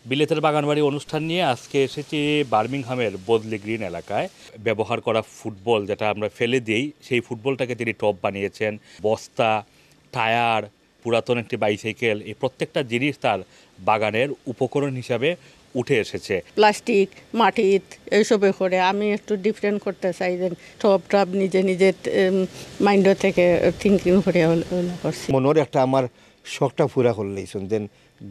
বিলেতের বাগানবাড়ি অনুষ্ঠান নিয়ে আজকে এসেছি বার্মিংহামের বদলি গ্রিন এলাকায়। ব্যবহার করা ফুটবল যেটা আমরা ফেলে দিই, সেই ফুটবলটাকে তিনি টব বানিয়েছেন। বস্তা, টায়ার, পুরাতন একটি বাইসাইকেল, এই প্রত্যেকটা জিনিস তার বাগানের উপকরণ হিসাবে উঠে এসেছে। প্লাস্টিক, মাটিত এইসবে করে আমি একটু ডিফারেন্ট করতে চাই, যে টব টব নিজে নিজে মাইন্ড থেকে থিঙ্কিং করে করছি। মনের একটা আমার শখটা পুরা করলেইছেন দেন।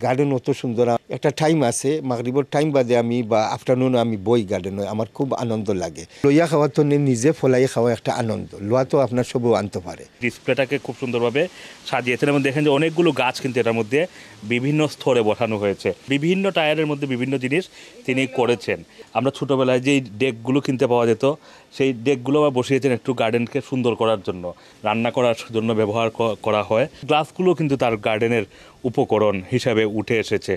গার্ডেন অত সুন্দর একটা টাইম আছে, মাগরিবর টাইম বাদে আমি বা আফটারনুন আমি বই গার্ডেনে, আমার খুব আনন্দ লাগে। লইয়া খাওয়া তো নিজে ফলাই খাওয়া একটা আনন্দ, লোয়া তো আপনার সবও আনতে পারে। ডিসপ্লেটাকে খুব সুন্দরভাবে সাজিয়েছেন এবং দেখেন যে অনেকগুলো গাছ কিন্তু এটার মধ্যে বিভিন্ন স্তরে বসানো হয়েছে। বিভিন্ন টায়ারের মধ্যে বিভিন্ন জিনিস তিনি করেছেন। আমরা ছোটোবেলায় যেই ডেকগুলো কিনতে পাওয়া যেত, সেই ডেকগুলো বসিয়েছেন একটু গার্ডেনকে সুন্দর করার জন্য, রান্না করার জন্য ব্যবহার করা হয়। গ্লাসগুলো কিন্তু তার গার্ডেনের উপকরণ হিসাবে উঠে এসেছে।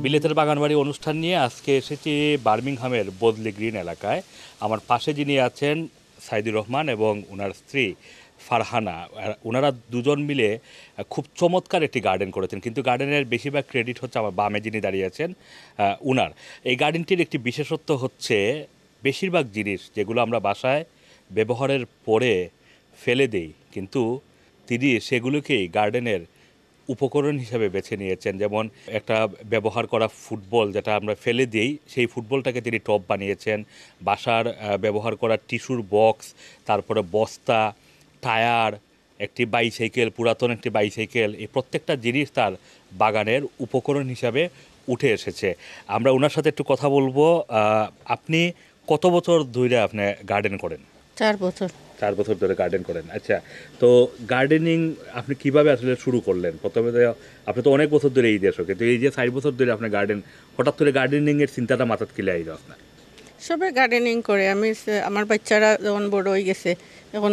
বিলেতের বাগানবাড়ি অনুষ্ঠান নিয়ে আজকে এসেছি বার্মিংহামের বদলি গ্রিন এলাকায়। আমার পাশে যিনি আছেন সাইদুর রহমান এবং ওনার স্ত্রী ফারহানা। ওনারা দুজন মিলে খুব চমৎকার একটি গার্ডেন করেছেন, কিন্তু গার্ডেনের বেশিরভাগ ক্রেডিট হচ্ছে আমার বামে যিনি দাঁড়িয়ে আছেন ওনার। এই গার্ডেনটির একটি বিশেষত্ব হচ্ছে বেশিরভাগ জিনিস যেগুলো আমরা বাসায় ব্যবহারের পরে ফেলে দেই, কিন্তু তিনি সেগুলোকেই গার্ডেনের উপকরণ হিসাবে বেছে নিয়েছেন। যেমন একটা ব্যবহার করা ফুটবল যেটা আমরা ফেলে দিই, সেই ফুটবলটাকে তিনি টব বানিয়েছেন। বাসার ব্যবহার করা টিস্যুর বক্স, তারপরে বস্তা, টায়ার, একটি বাইসাইকেল, পুরাতন একটি বাইসাইকেল, এই প্রত্যেকটা জিনিস তার বাগানের উপকরণ হিসাবে উঠে এসেছে। আমরা ওনার সাথে একটু কথা বলবো। আপনি কত বছর ধরে আপনি গার্ডেন করেন? 4 বছর। 4 বছর ধরে গার্ডেন করেন। আচ্ছা, তো গার্ডেনিং আপনি কিভাবে আসলে শুরু করলেন? প্রথমে তো আপনি তো অনেক বছর ধরে এই দেশও, কিন্তু এই যে 4 বছর ধরে আপনার গার্ডেন, হঠাৎ করে গার্ডেনিংয়ের চিন্তাটা মাথাত কিলে আইলো আপনার? সবে গার্ডেনিং করে আমি, আমার বাচ্চারা যখন বড় হয়ে গেছে, এখন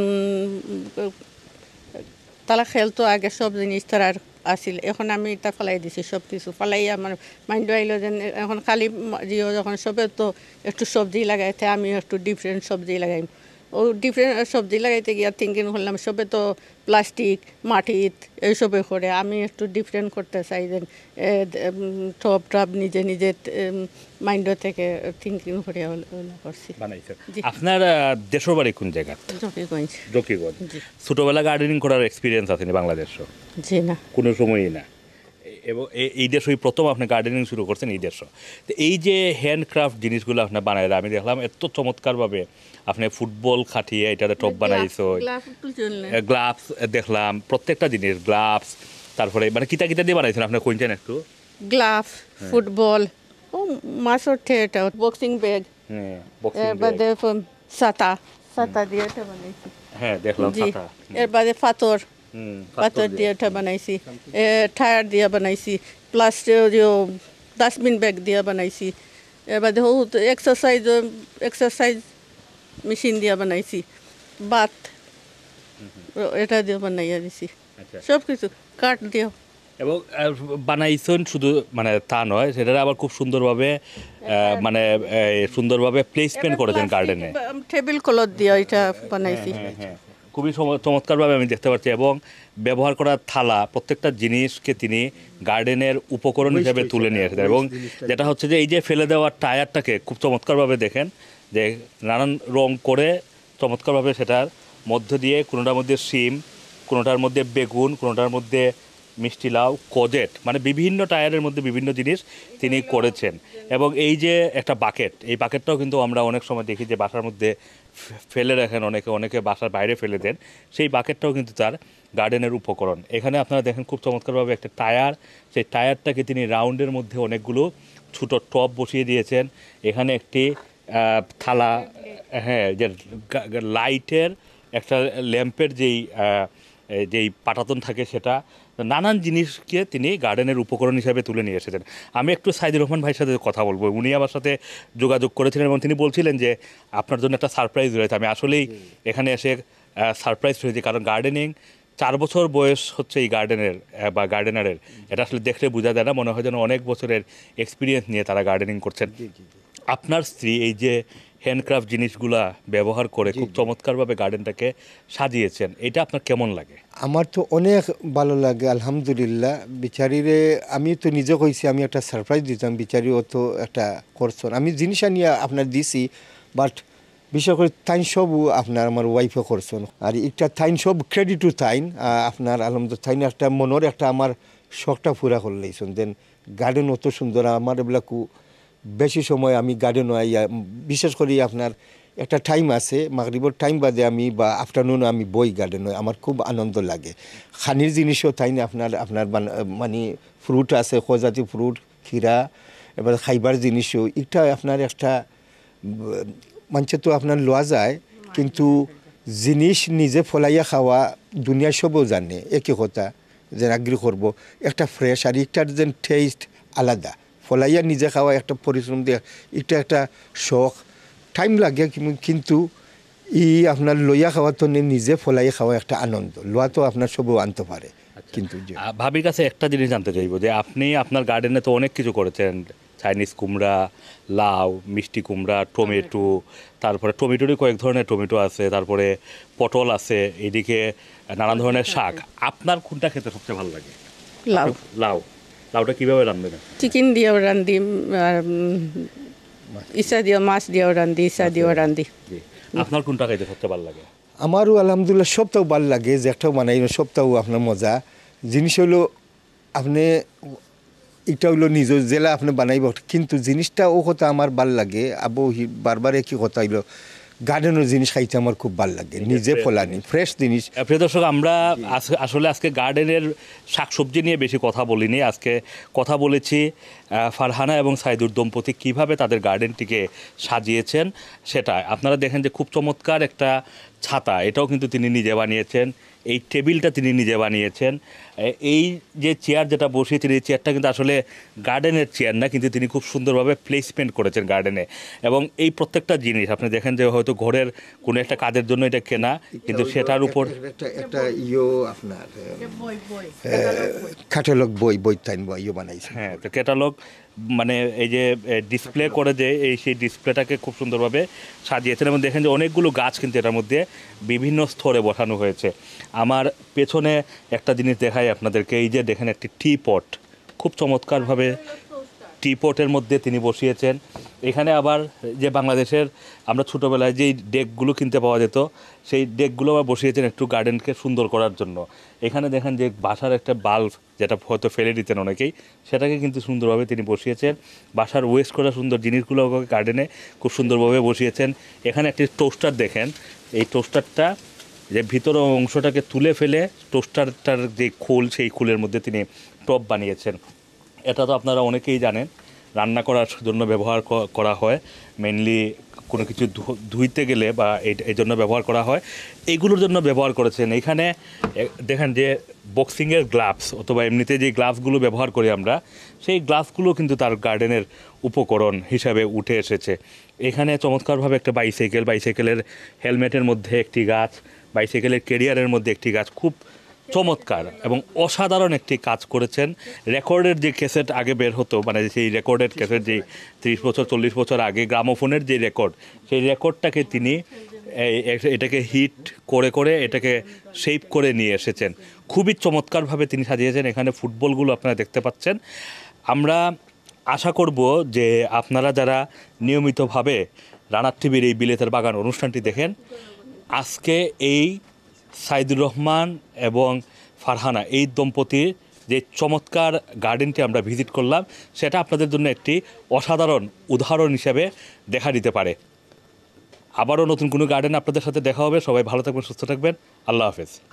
তারা খেলতো আগে, সব জিনিস তারা আসিল, এখন আমি এটা ফেলাই দিছি, সব কিছু ফেলাই আমার মাইন্ড আইলো যে এখন খালি জিও যখন সবে তো একটু সবজি লাগাইতে, আমি একটু ডিফারেন্ট সবজি লাগাই। ও ডিফারেন্ট সবজি লাগাইতে গিয়া থিঙ্কিং করলাম, সবে তো প্লাস্টিক, মাটিত এইসবে করে আমি একটু ডিফারেন্ট করতে চাই, যে টব টব নিজে নিজে মাইন্ড থেকে থিঙ্কিং করে করছি। বানাইছেন। আপনার দেশের বাড়ি কোন জায়গা? জকিগঞ্জ। জকিগঞ্জ। জি। ছোটবেলা গার্ডেনিং করার এক্সপিরিয়েন্স আছে বাংলাদেশও? জি না, কোনো সময়ই না। এবং এই দেশই প্রথম আপনি গার্ডেনিং শুরু করছেন এই দেশ। তো এই যে হ্যান্ডক্রাফট জিনিসগুলো আপনি বানাইলে, আমি দেখলাম এত চমৎকারভাবে আপনি ফুটবল খাটিয়ে এটাতে টপ বানাইছো, গ্লাভস দেখলাম, প্রত্যেকটা জিনিস, গ্লাভস, তারপরে মানে কিতা কিতা দিয়ে বানাইছেন আপনি কোনছেন একটু? গ্লাভ, ফুটবল, ও মাছের এটা বক্সিং ব্যাগ, এর বাদে ছাতা, ছাতা দিয়ে এটা বানাইছি। হ্যাঁ দেখলাম জি, ছাতা। এর বাদে পাথর, পাথর দিয়ে এটা বানাইছি, টায়ার দিয়ে বানাইছি, প্লাস ডাস্টবিন ব্যাগ দিয়ে বানাইছি। এর বাদে এক্সারসাইজ মেশিন দিয়ে বানাইছি, বাত এটা দিয়ে বানাইয়া দিছি, সব কিছু কাঠ দিয়েও। এবং বানাইছেন শুধু মানে তা নয়, সেটা আবার খুব সুন্দরভাবে মানে সুন্দরভাবে প্লেসমেন্ট করেছেন গার্ডেনে। টেবিল ক্লথ দিয়ে এটা বানাইছি। হ্যাঁ, খুবই চমৎকারভাবে আমি দেখতে পাচ্ছি। এবং ব্যবহার করা থালা, প্রত্যেকটা জিনিসকে তিনি গার্ডেনের উপকরণ হিসেবে তুলে নিয়ে এসেছেন। এবং যেটা হচ্ছে যে এই যে ফেলে দেওয়ার টায়ারটাকে খুব চমৎকারভাবে দেখেন যে নানান রং করে চমৎকারভাবে সেটার মধ্য দিয়ে, কোনোটার মধ্যে শিম, কোনোটার মধ্যে বেগুন, কোনোটার মধ্যে মিষ্টি লাউ, কোজেট, মানে বিভিন্ন টায়ারের মধ্যে বিভিন্ন জিনিস তিনি করেছেন। এবং এই যে একটা বাকেট, এই বাকেটটাও কিন্তু আমরা অনেক সময় দেখি যে বাসার মধ্যে ফেলে রাখেন, অনেকে বাসার বাইরে ফেলে দেন, সেই বাকেটটাও কিন্তু তার গার্ডেনের উপকরণ। এখানে আপনারা দেখেন খুব চমৎকারভাবে একটা টায়ার, সেই টায়ারটাকে তিনি রাউন্ডের মধ্যে অনেকগুলো ছোটো টব বসিয়ে দিয়েছেন। এখানে একটি থালা, হ্যাঁ, যে লাইটের একটা ল্যাম্পের যেই যেই পাটাতন থাকে সেটা, নানান জিনিসকে তিনি গার্ডেনের উপকরণ হিসাবে তুলে নিয়ে এসেছেন। আমি একটু সাইদুর রহমান ভাইয়ের সাথে কথা বলবো। উনি আমার সাথে যোগাযোগ করেছিলেন এবং তিনি বলছিলেন যে আপনার জন্য একটা সারপ্রাইজ রয়েছে। আমি আসলেই এখানে এসে সারপ্রাইজ হয়েছি, কারণ গার্ডেনিং 4 বছর বয়স হচ্ছে এই গার্ডেনের বা গার্ডেনারের, এটা আসলে দেখলে বোঝা যায় না, মনে হয় যেন অনেক বছরের এক্সপিরিয়েন্স নিয়ে তারা গার্ডেনিং করছেন। আপনার স্ত্রী এই যে হ্যান্ডক্রাফট জিনিসগুলা ব্যবহার করে খুব চমৎকারভাবে গার্ডেনটাকে সাজিয়েছেন, এটা আপনার কেমন লাগে? আমার তো অনেক ভালো লাগে আলহামদুলিল্লাহ। বিচারিরে আমি তো নিজে কইছি আমি একটা সারপ্রাইজ দিতাম, বিচারিও তো একটা করছেন। আমি জিনিস নিয়ে আপনার দিছি, বাট বিশেষ করে তাইন সবও আপনার আমার ওয়াইফে করছেন। আর একটা তাইন সব ক্রেডিট টু তাইন আপনার আলহামদুলিল্লাহ। তাইন একটা মনের একটা আমার শখটা পুরা করে লইছেন। দেন গার্ডেন অত সুন্দর, আমার এগুলাকু বেশি সময় আমি গার্ডেন বিশেষ করে আপনার একটা টাইম আছে মাগরিবর টাইম বাদে আমি বা আফটারনুনে আমি বই গার্ডেন আমার খুব আনন্দ লাগে। খানির জিনিসও তাই না আপনার আপনার মানে ফ্রুট আছে, খোজাতি ফ্রুট, ক্ষীরা, এবার খাইবার জিনিসও এটা আপনার একটা মানুষে তো আপনার লওয়া যায়, কিন্তু জিনিস নিজে ফলাইয়া খাওয়া দুনিয়া সবও জানে একই কথা, যে আগ্রহ করবো একটা ফ্রেশ আর একটার যেন টেস্ট আলাদা। ফলাইয়া নিজে খাওয়া একটা পরিশ্রম দিয়ে এটা একটা শখ, টাইম লাগে, কিন্তু আপনার লইয়া খাওয়া তো নিজে ফলাই খাওয়া একটা আনন্দ, লোয়া তো আপনার সবও আনতে পারে। কিন্তু ভাবির কাছে একটা জিনিস জানতে চাইবো যে আপনি আপনার গার্ডেনে তো অনেক কিছু করেছেন, চাইনিজ কুমড়া, লাউ, মিষ্টি কুমড়া, টমেটো, তারপরে টমেটোরই কয়েক ধরনের টমেটো আছে, তারপরে পটল আছে, এদিকে নানান ধরনের শাক। আপনার কোনটা খেতে সবচেয়ে ভালো লাগে? লাউ। লাউ। লাউটা কীভাবে রান্নেন? চিকেন দিয়েও রান্ধি, আর ইসা দিয়েও, মাছ দিয়েও রান্ধি, ইসা দিয়েও রান্ধি। আপনার কোনটা খাইতে সবচেয়ে ভালো লাগে? আমারও আলহামদুলিল্লাহ সবটাও ভালো লাগে, যে একটাও বানাই সবটাও আপনার মজা। জিনিস হলো আপনি এটা হইলো নিজের জেলা আপনি বানাইব, কিন্তু জিনিসটা ও কথা আমার ভাল লাগে। আবু বারবার একই কথা হইলো গার্ডেনের জিনিস খাইতে আমার খুব ভাল লাগে, নিজে ফলানি ফ্রেশ জিনিস। প্রিয় দর্শক, আমরা আসলে আজকে গার্ডেনের শাকসবজি নিয়ে বেশি কথা বলিনি। আজকে কথা বলেছি ফারহানা এবং সাইদুর দম্পতি কিভাবে তাদের গার্ডেনটিকে সাজিয়েছেন সেটা। আপনারা দেখেন যে খুব চমৎকার একটা ছাতা, এটাও কিন্তু তিনি নিজে বানিয়েছেন। এই টেবিলটা তিনি নিজে বানিয়েছেন। এই যে চেয়ার যেটা বসিয়েছেন, এই চেয়ারটা কিন্তু আসলে গার্ডেনের চেয়ার না, কিন্তু তিনি খুব সুন্দরভাবে প্লেসমেন্ট করেছেন গার্ডেনে। এবং এই প্রত্যেকটা জিনিস আপনি দেখেন যে হয়তো ঘরের কোনো একটা কাজের জন্য এটা কেনা, কিন্তু সেটার উপর একটা আপনার ক্যাটালগ বই তাই ইয়ে বানাইছে। হ্যাঁ, তো ক্যাটালগ মানে এই যে ডিসপ্লে করে যে সেই ডিসপ্লেটাকে খুব সুন্দরভাবে সাজিয়েছেন। এবং দেখেন যে অনেকগুলো গাছ কিন্তু এটার মধ্যে বিভিন্ন স্তরে বসানো হয়েছে। আমার পেছনে একটা জিনিস দেখাই আপনাদেরকে, এই যে দেখেন একটি টি পট, খুব চমৎকারভাবে টি পটের মধ্যে তিনি বসিয়েছেন। এখানে আবার যে বাংলাদেশের আমরা ছোটোবেলায় যেই ডেকগুলো কিনতে পাওয়া যেত, সেই ডেকগুলো আবার বসিয়েছেন একটু গার্ডেনকে সুন্দর করার জন্য। এখানে দেখেন যে বাসার একটা বাল্ব, যেটা হয়তো ফেলে দিতেন অনেকেই, সেটাকে কিন্তু সুন্দরভাবে তিনি বসিয়েছেন। বাসার ওয়েস্ট করা সুন্দর জিনিসগুলো গার্ডেনে খুব সুন্দরভাবে বসিয়েছেন। এখানে একটি টোস্টার দেখেন, এই টোস্টারটা যে ভিতর অংশটাকে তুলে ফেলে টোস্টারটার যে খোল, সেই খোলের মধ্যে তিনি টপ বানিয়েছেন। এটা তো আপনারা অনেকেই জানেন, রান্না করার জন্য ব্যবহার করা হয়, মেনলি কোনো কিছু ধুইতে গেলে বা এই জন্য ব্যবহার করা হয়, এইগুলোর জন্য ব্যবহার করেছেন। এখানে দেখেন যে বক্সিংয়ের গ্লাভস অথবা এমনিতে যে গ্লাভসগুলো ব্যবহার করি আমরা, সেই গ্লাভসগুলো কিন্তু তার গার্ডেনের উপকরণ হিসাবে উঠে এসেছে। এখানে চমৎকারভাবে একটা বাইসাইকেলের হেলমেটের মধ্যে একটি গাছ, বাইসাইকেলের ক্যারিয়ারের মধ্যে একটি গাছ, খুব চমৎকার এবং অসাধারণ একটি কাজ করেছেন। রেকর্ডের যে ক্যাসেট আগে বের হতো, মানে সেই রেকর্ডের ক্যাসেট যে 30 বছর 40 বছর আগে গ্রামোফোনের যে রেকর্ড, সেই রেকর্ডটাকে তিনি এটাকে হিট করে এটাকে শেপ করে নিয়ে এসেছেন। খুবই চমৎকারভাবে তিনি সাজিয়েছেন। এখানে ফুটবলগুলো আপনারা দেখতে পাচ্ছেন। আমরা আশা করব যে আপনারা যারা নিয়মিতভাবে রানার টিভির এই বিলেতের বাগান অনুষ্ঠানটি দেখেন, আজকে এই সাইদুর রহমান এবং ফারহানা এই দম্পতির যে চমৎকার গার্ডেনটি আমরা ভিজিট করলাম, সেটা আপনাদের জন্য একটি অসাধারণ উদাহরণ হিসেবে দেখা দিতে পারে। আবারও নতুন কোনো গার্ডেন আপনাদের সাথে দেখা হবে। সবাই ভালো থাকবেন, সুস্থ থাকবেন। আল্লাহ হাফেজ।